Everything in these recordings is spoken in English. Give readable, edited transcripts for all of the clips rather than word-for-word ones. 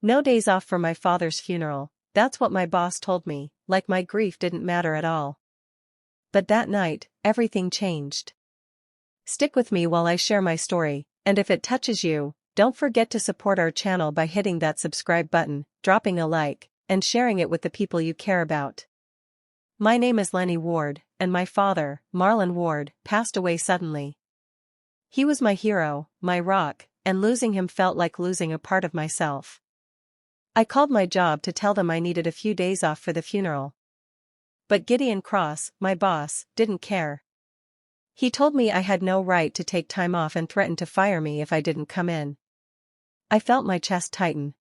No days off for my father's funeral, that's what my boss told me, like my grief didn't matter at all. But that night, everything changed. Stick with me while I share my story, and if it touches you, don't forget to support our channel by hitting that subscribe button, dropping a like, and sharing it with the people you care about. My name is Lenny Ward, and my father, Marlon Ward, passed away suddenly. He was my hero, my rock, and losing him felt like losing a part of myself. I called my job to tell them I needed a few days off for the funeral. But Gideon Cross, my boss, didn't care. He told me I had no right to take time off and threatened to fire me if I didn't come in. I felt my chest tighten.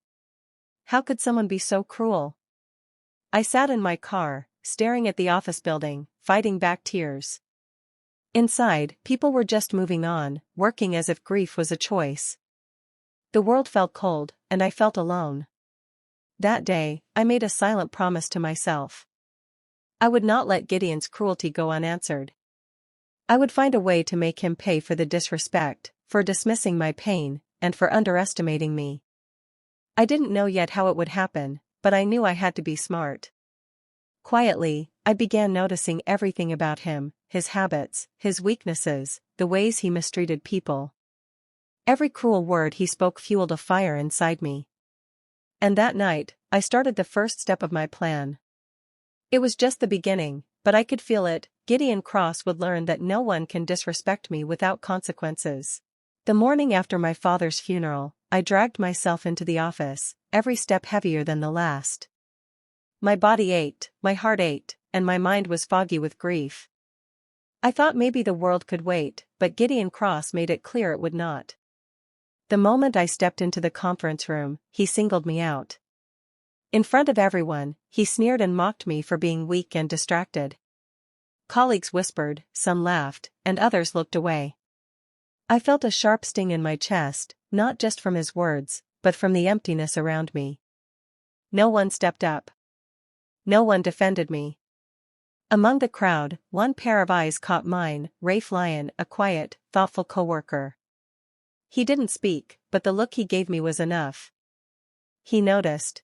How could someone be so cruel? I sat in my car, staring at the office building, fighting back tears. Inside, people were just moving on, working as if grief was a choice. The world felt cold, and I felt alone. That day, I made a silent promise to myself. I would not let Gideon's cruelty go unanswered. I would find a way to make him pay for the disrespect, for dismissing my pain, and for underestimating me. I didn't know yet how it would happen, but I knew I had to be smart. Quietly, I began noticing everything about him, his habits, his weaknesses, the ways he mistreated people. Every cruel word he spoke fueled a fire inside me. And that night, I started the first step of my plan. It was just the beginning, but I could feel it. Gideon Cross would learn that no one can disrespect me without consequences. The morning after my father's funeral, I dragged myself into the office, every step heavier than the last. My body ached, my heart ached, and my mind was foggy with grief. I thought maybe the world could wait, but Gideon Cross made it clear it would not. The moment I stepped into the conference room, he singled me out. In front of everyone, he sneered and mocked me for being weak and distracted. Colleagues whispered, some laughed, and others looked away. I felt a sharp sting in my chest, not just from his words, but from the emptiness around me. No one stepped up. No one defended me. Among the crowd, one pair of eyes caught mine, Rafe Lyon, a quiet, thoughtful coworker. He didn't speak, but the look he gave me was enough. He noticed.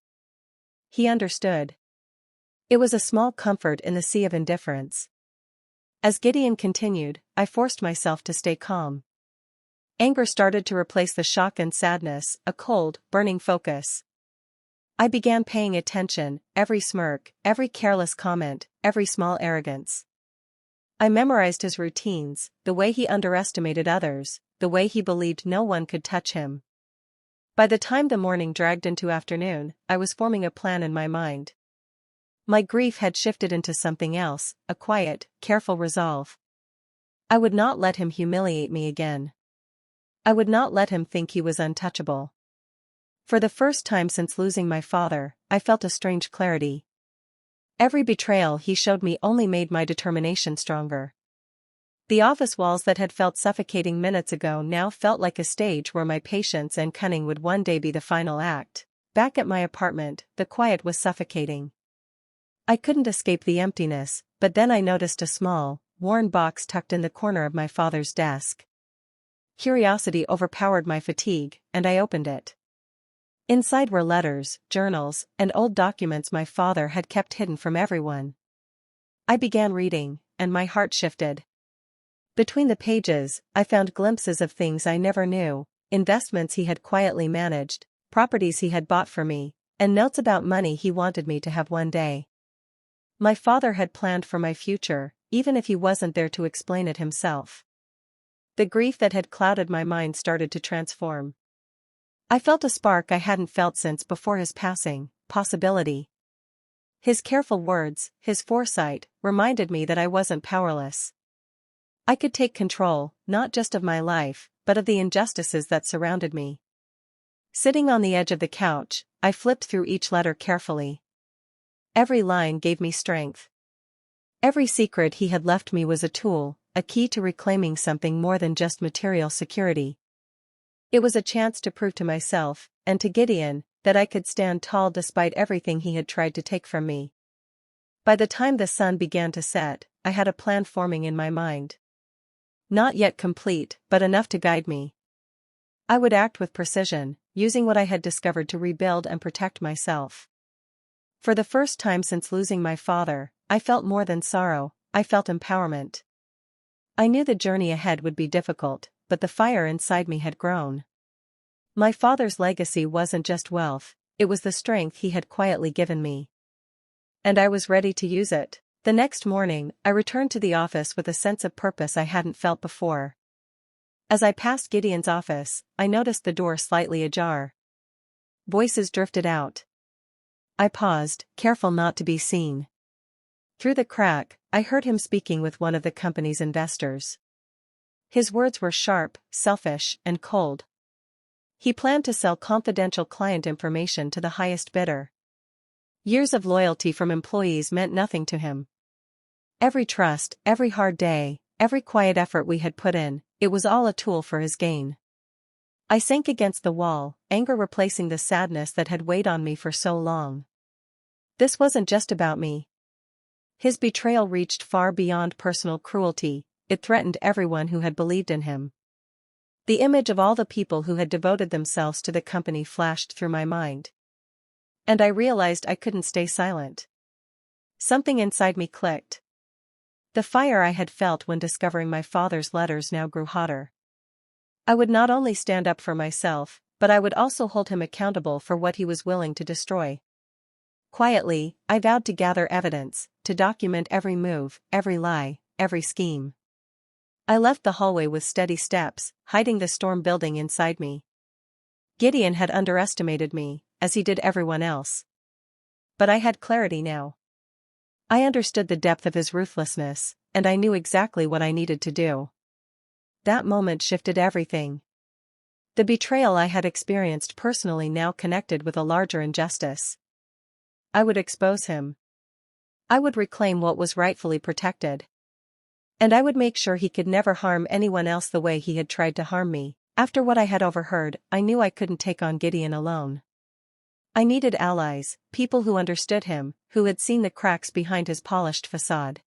He understood. It was a small comfort in the sea of indifference. As Gideon continued, I forced myself to stay calm. Anger started to replace the shock and sadness, a cold, burning focus. I began paying attention, every smirk, every careless comment, every small arrogance. I memorized his routines, the way he underestimated others, the way he believed no one could touch him. By the time the morning dragged into afternoon, I was forming a plan in my mind. My grief had shifted into something else, a quiet, careful resolve. I would not let him humiliate me again. I would not let him think he was untouchable. For the first time since losing my father, I felt a strange clarity. Every betrayal he showed me only made my determination stronger. The office walls that had felt suffocating minutes ago now felt like a stage where my patience and cunning would one day be the final act. Back at my apartment, the quiet was suffocating. I couldn't escape the emptiness, but then I noticed a small, worn box tucked in the corner of my father's desk. Curiosity overpowered my fatigue, and I opened it. Inside were letters, journals, and old documents my father had kept hidden from everyone. I began reading, and my heart shifted. Between the pages, I found glimpses of things I never knew, investments he had quietly managed, properties he had bought for me, and notes about money he wanted me to have one day. My father had planned for my future, even if he wasn't there to explain it himself. The grief that had clouded my mind started to transform. I felt a spark I hadn't felt since before his passing, possibility. His careful words, his foresight, reminded me that I wasn't powerless. I could take control, not just of my life, but of the injustices that surrounded me. Sitting on the edge of the couch, I flipped through each letter carefully. Every line gave me strength. Every secret he had left me was a tool, a key to reclaiming something more than just material security. It was a chance to prove to myself, and to Gideon, that I could stand tall despite everything he had tried to take from me. By the time the sun began to set, I had a plan forming in my mind. Not yet complete, but enough to guide me. I would act with precision, using what I had discovered to rebuild and protect myself. For the first time since losing my father, I felt more than sorrow, I felt empowerment. I knew the journey ahead would be difficult, but the fire inside me had grown. My father's legacy wasn't just wealth, it was the strength he had quietly given me. And I was ready to use it. The next morning, I returned to the office with a sense of purpose I hadn't felt before. As I passed Gideon's office, I noticed the door slightly ajar. Voices drifted out. I paused, careful not to be seen. Through the crack, I heard him speaking with one of the company's investors. His words were sharp, selfish, and cold. He planned to sell confidential client information to the highest bidder. Years of loyalty from employees meant nothing to him. Every trust, every hard day, every quiet effort we had put in, it was all a tool for his gain. I sank against the wall, anger replacing the sadness that had weighed on me for so long. This wasn't just about me. His betrayal reached far beyond personal cruelty, it threatened everyone who had believed in him. The image of all the people who had devoted themselves to the company flashed through my mind. And I realized I couldn't stay silent. Something inside me clicked. The fire I had felt when discovering my father's letters now grew hotter. I would not only stand up for myself, but I would also hold him accountable for what he was willing to destroy. Quietly, I vowed to gather evidence, to document every move, every lie, every scheme. I left the hallway with steady steps, hiding the storm building inside me. Gideon had underestimated me, as he did everyone else. But I had clarity now. I understood the depth of his ruthlessness, and I knew exactly what I needed to do. That moment shifted everything. The betrayal I had experienced personally now connected with a larger injustice. I would expose him. I would reclaim what was rightfully protected. And I would make sure he could never harm anyone else the way he had tried to harm me. After what I had overheard, I knew I couldn't take on Gideon alone. I needed allies, people who understood him, who had seen the cracks behind his polished facade.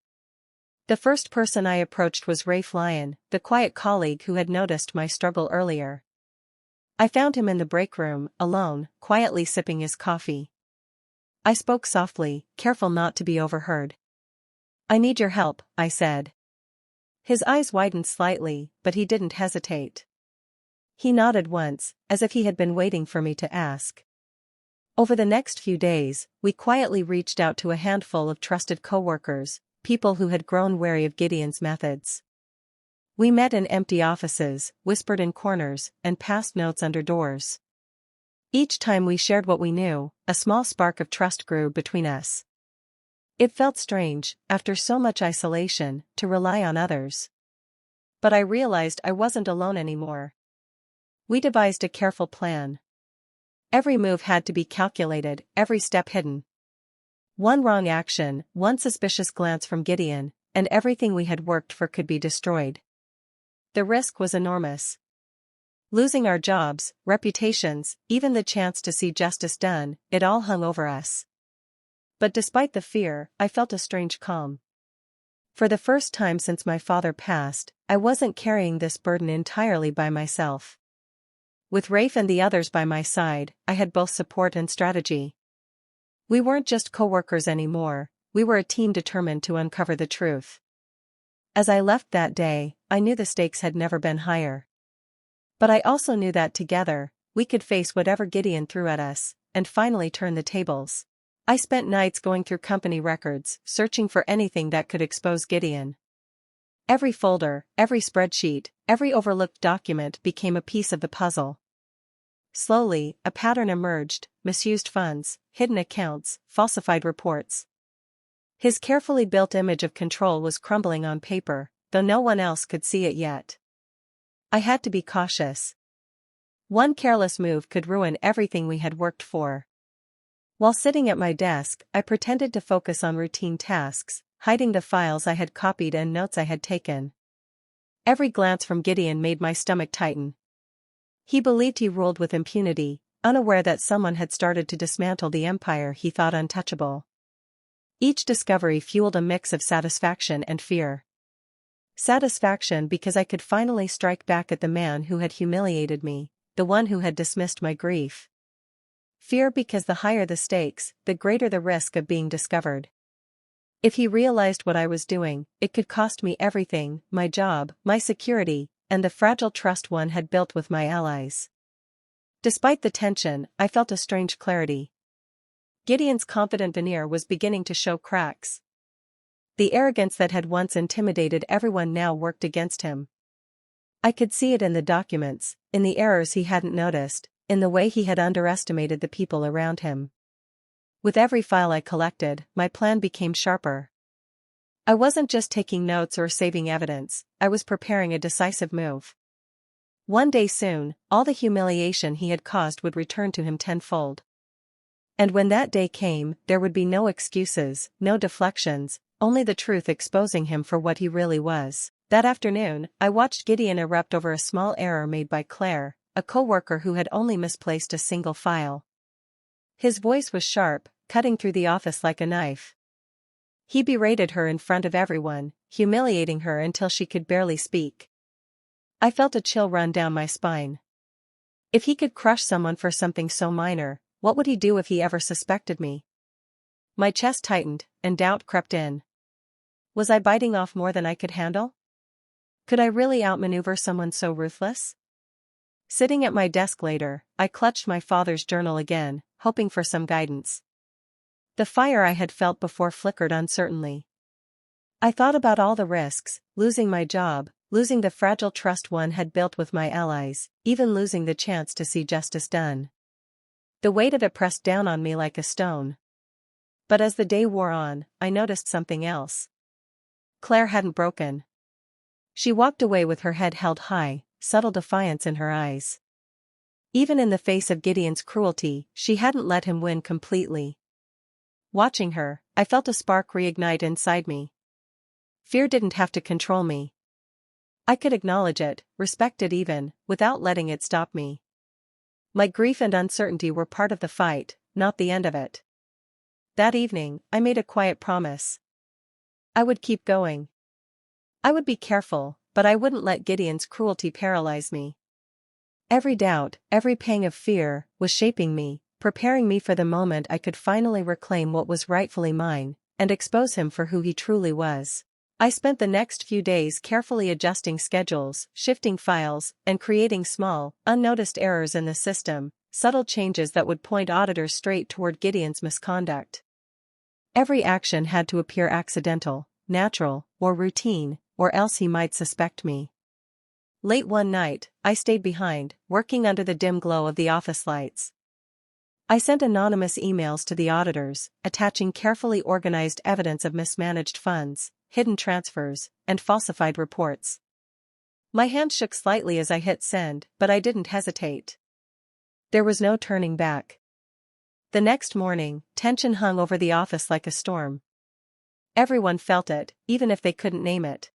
The first person I approached was Reigniting, the quiet colleague who had noticed my struggle earlier. I found him in the break room, alone, quietly sipping his coffee. I spoke softly, careful not to be overheard. "I need your help," I said. His eyes widened slightly, but he didn't hesitate. He nodded once, as if he had been waiting for me to ask. Over the next few days, we quietly reached out to a handful of trusted coworkers, people who had grown wary of Gideon's methods. We met in empty offices, whispered in corners, and passed notes under doors. Each time we shared what we knew, a small spark of trust grew between us. It felt strange, after so much isolation, to rely on others. But I realized I wasn't alone anymore. We devised a careful plan. Every move had to be calculated, every step hidden. One wrong action, one suspicious glance from Gideon, and everything we had worked for could be destroyed. The risk was enormous. Losing our jobs, reputations, even the chance to see justice done, it all hung over us. But despite the fear, I felt a strange calm. For the first time since my father passed, I wasn't carrying this burden entirely by myself. With Rafe and the others by my side, I had both support and strategy. We weren't just co-workers anymore, we were a team determined to uncover the truth. As I left that day, I knew the stakes had never been higher. But I also knew that together, we could face whatever Gideon threw at us, and finally turn the tables. I spent nights going through company records, searching for anything that could expose Gideon. Every folder, every spreadsheet, every overlooked document became a piece of the puzzle. Slowly, a pattern emerged: misused funds, hidden accounts, falsified reports. His carefully built image of control was crumbling on paper, though no one else could see it yet. I had to be cautious. One careless move could ruin everything we had worked for. While sitting at my desk, I pretended to focus on routine tasks, hiding the files I had copied and notes I had taken. Every glance from Gideon made my stomach tighten. He believed he ruled with impunity, unaware that someone had started to dismantle the empire he thought untouchable. Each discovery fueled a mix of satisfaction and fear. Satisfaction because I could finally strike back at the man who had humiliated me, the one who had dismissed my grief. Fear because the higher the stakes, the greater the risk of being discovered. If he realized what I was doing, it could cost me everything, my job, my security, and the fragile trust one had built with my allies. Despite the tension, I felt a strange clarity. Gideon's confident veneer was beginning to show cracks. The arrogance that had once intimidated everyone now worked against him. I could see it in the documents, in the errors he hadn't noticed, in the way he had underestimated the people around him. With every file I collected, my plan became sharper. I wasn't just taking notes or saving evidence, I was preparing a decisive move. One day soon, all the humiliation he had caused would return to him tenfold. And when that day came, there would be no excuses, no deflections, only the truth exposing him for what he really was. That afternoon, I watched Gideon erupt over a small error made by Claire, a co-worker who had only misplaced a single file. His voice was sharp, cutting through the office like a knife. He berated her in front of everyone, humiliating her until she could barely speak. I felt a chill run down my spine. If he could crush someone for something so minor, what would he do if he ever suspected me? My chest tightened, and doubt crept in. Was I biting off more than I could handle? Could I really outmaneuver someone so ruthless? Sitting at my desk later, I clutched my father's journal again, hoping for some guidance. The fire I had felt before flickered uncertainly. I thought about all the risks, losing my job, losing the fragile trust one had built with my allies, even losing the chance to see justice done. The weight of it pressed down on me like a stone. But as the day wore on, I noticed something else. Claire hadn't broken. She walked away with her head held high, subtle defiance in her eyes. Even in the face of Gideon's cruelty, she hadn't let him win completely. Watching her, I felt a spark reignite inside me. Fear didn't have to control me. I could acknowledge it, respect it even, without letting it stop me. My grief and uncertainty were part of the fight, not the end of it. That evening, I made a quiet promise. I would keep going. I would be careful, but I wouldn't let Gideon's cruelty paralyze me. Every doubt, every pang of fear, was shaping me, preparing me for the moment I could finally reclaim what was rightfully mine, and expose him for who he truly was. I spent the next few days carefully adjusting schedules, shifting files, and creating small, unnoticed errors in the system, subtle changes that would point auditors straight toward Gideon's misconduct. Every action had to appear accidental, natural, or routine, or else he might suspect me. Late one night, I stayed behind, working under the dim glow of the office lights. I sent anonymous emails to the auditors, attaching carefully organized evidence of mismanaged funds, hidden transfers, and falsified reports. My hand shook slightly as I hit send, but I didn't hesitate. There was no turning back. The next morning, tension hung over the office like a storm. Everyone felt it, even if they couldn't name it.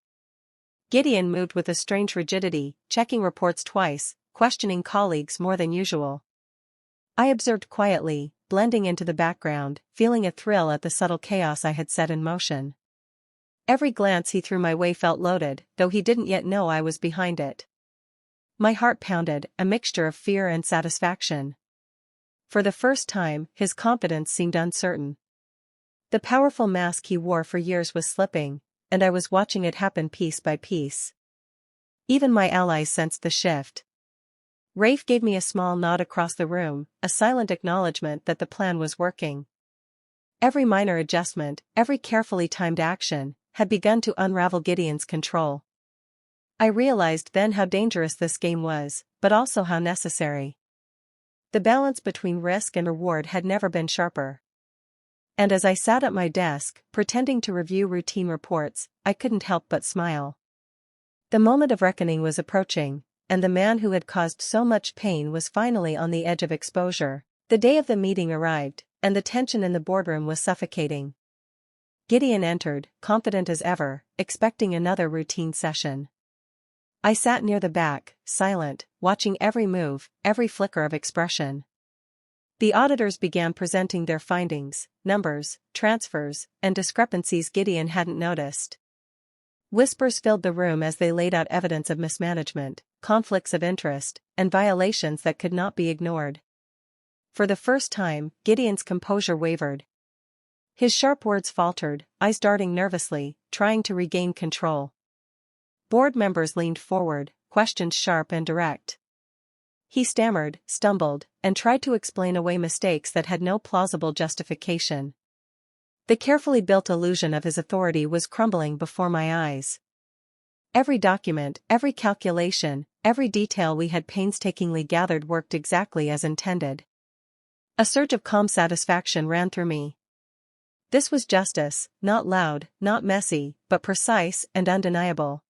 Gideon moved with a strange rigidity, checking reports twice, questioning colleagues more than usual. I observed quietly, blending into the background, feeling a thrill at the subtle chaos I had set in motion. Every glance he threw my way felt loaded, though he didn't yet know I was behind it. My heart pounded, a mixture of fear and satisfaction. For the first time, his confidence seemed uncertain. The powerful mask he wore for years was slipping, and I was watching it happen piece by piece. Even my allies sensed the shift. Rafe gave me a small nod across the room, a silent acknowledgement that the plan was working. Every minor adjustment, every carefully timed action, had begun to unravel Gideon's control. I realized then how dangerous this game was, but also how necessary. The balance between risk and reward had never been sharper. And as I sat at my desk, pretending to review routine reports, I couldn't help but smile. The moment of reckoning was approaching, and the man who had caused so much pain was finally on the edge of exposure. The day of the meeting arrived, and the tension in the boardroom was suffocating. Gideon entered, confident as ever, expecting another routine session. I sat near the back, silent, watching every move, every flicker of expression. The auditors began presenting their findings, numbers, transfers, and discrepancies Gideon hadn't noticed. Whispers filled the room as they laid out evidence of mismanagement, conflicts of interest, and violations that could not be ignored. For the first time, Gideon's composure wavered. His sharp words faltered, eyes darting nervously, trying to regain control. Board members leaned forward, questions sharp and direct. He stammered, stumbled, and tried to explain away mistakes that had no plausible justification. The carefully built illusion of his authority was crumbling before my eyes. Every document, every calculation, every detail we had painstakingly gathered worked exactly as intended. A surge of calm satisfaction ran through me. This was justice, not loud, not messy, but precise and undeniable.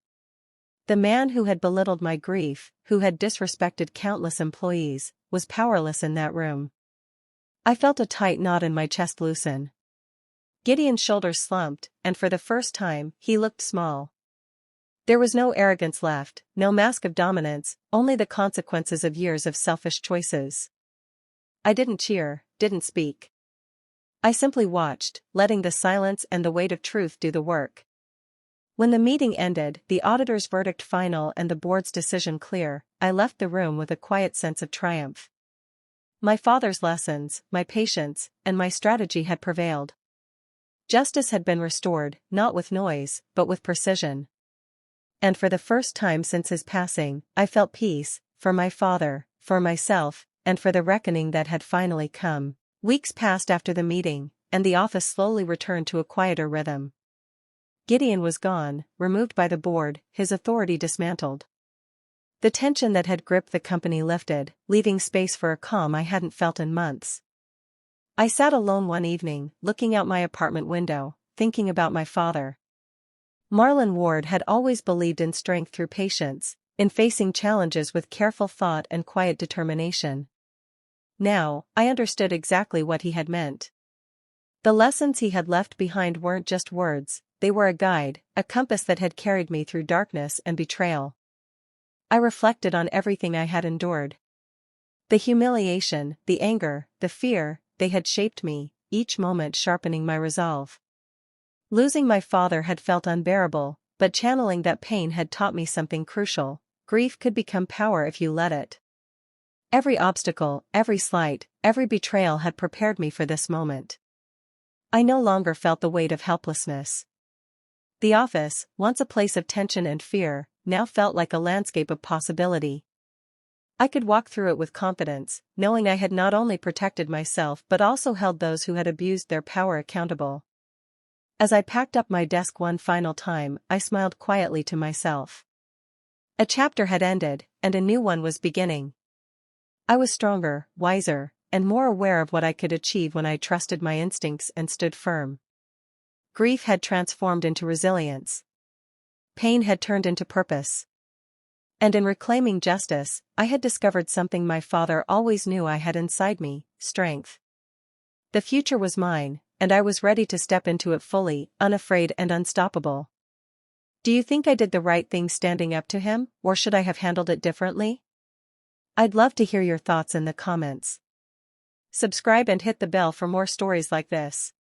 The man who had belittled my grief, who had disrespected countless employees, was powerless in that room. I felt a tight knot in my chest loosen. Gideon's shoulders slumped, and for the first time, he looked small. There was no arrogance left, no mask of dominance, only the consequences of years of selfish choices. I didn't cheer, didn't speak. I simply watched, letting the silence and the weight of truth do the work. When the meeting ended, the auditor's verdict final and the board's decision clear, I left the room with a quiet sense of triumph. My father's lessons, my patience, and my strategy had prevailed. Justice had been restored, not with noise, but with precision. And for the first time since his passing, I felt peace, for my father, for myself, and for the reckoning that had finally come. Weeks passed after the meeting, and the office slowly returned to a quieter rhythm. Gideon was gone, removed by the board, his authority dismantled. The tension that had gripped the company lifted, leaving space for a calm I hadn't felt in months. I sat alone one evening, looking out my apartment window, thinking about my father. Marlon Ward had always believed in strength through patience, in facing challenges with careful thought and quiet determination. Now, I understood exactly what he had meant. The lessons he had left behind weren't just words, they were a guide, a compass that had carried me through darkness and betrayal. I reflected on everything I had endured. The humiliation, the anger, the fear, they had shaped me, each moment sharpening my resolve. Losing my father had felt unbearable, but channeling that pain had taught me something crucial: grief could become power if you let it. Every obstacle, every slight, every betrayal had prepared me for this moment. I no longer felt the weight of helplessness. The office, once a place of tension and fear, now felt like a landscape of possibility. I could walk through it with confidence, knowing I had not only protected myself but also held those who had abused their power accountable. As I packed up my desk one final time, I smiled quietly to myself. A chapter had ended, and a new one was beginning. I was stronger, wiser, and more aware of what I could achieve when I trusted my instincts and stood firm. Grief had transformed into resilience. Pain had turned into purpose. And in reclaiming justice, I had discovered something my father always knew I had inside me: strength. The future was mine, and I was ready to step into it fully, unafraid and unstoppable. Do you think I did the right thing standing up to him, or should I have handled it differently? I'd love to hear your thoughts in the comments. Subscribe and hit the bell for more stories like this.